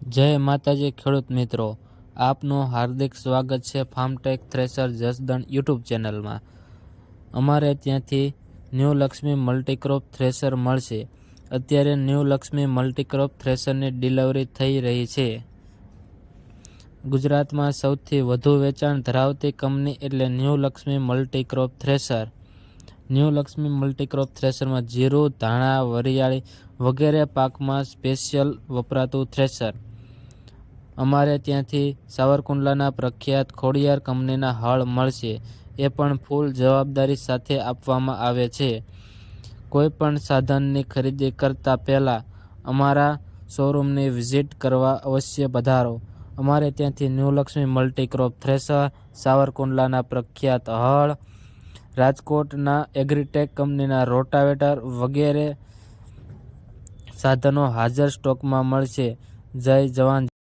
જય માતાજી ખેડૂત મિત્રો, આપનું હાર્દિક સ્વાગત છે ફાર્મટેક થ્રેસર જસદણ યુટ્યુબ ચેનલમાં। અમારે ત્યાંથી ન્યૂ લક્ષ્મી મલ્ટીક્રોપ થ્રેસર મળશે। અત્યારે ન્યૂ લક્ષ્મી મલ્ટીક્રોપ થ્રેસરની ડિલિવરી થઈ રહી છે। ગુજરાતમાં સૌથી વધુ વેચાણ ધરાવતી કંપની એટલે new Lakshmi multicrop thresher. New Lakshmi multicrop થ્રેસરમાં જીરું, ધાણા, વરિયાળી વગેરે પાકમાં સ્પેશિયલ વપરાતું થ્રેસર। અમારે ત્યાંથી સાવરકુંડલાના પ્રખ્યાત ખોડિયાર કંપનીના હળ મળશે, એ પણ ફૂલ જવાબદારી સાથે આપવામાં આવે છે। કોઈ પણ સાધનની ખરીદી કરતા પહેલા અમારા શોરૂમની વિઝિટ કરવા અવશ્ય પધારો। અમારે ત્યાંથી ન્યૂ લક્ષ્મી મલ્ટીક્રોપ થ્રેસર, સાવરકુંડલાના પ્રખ્યાત હળ, રાજકોટના એગ્રીટેક કંપનીના રોટાવેટર વગેરે સાધનો હાજર સ્ટોકમાં મળશે। જય જવાન।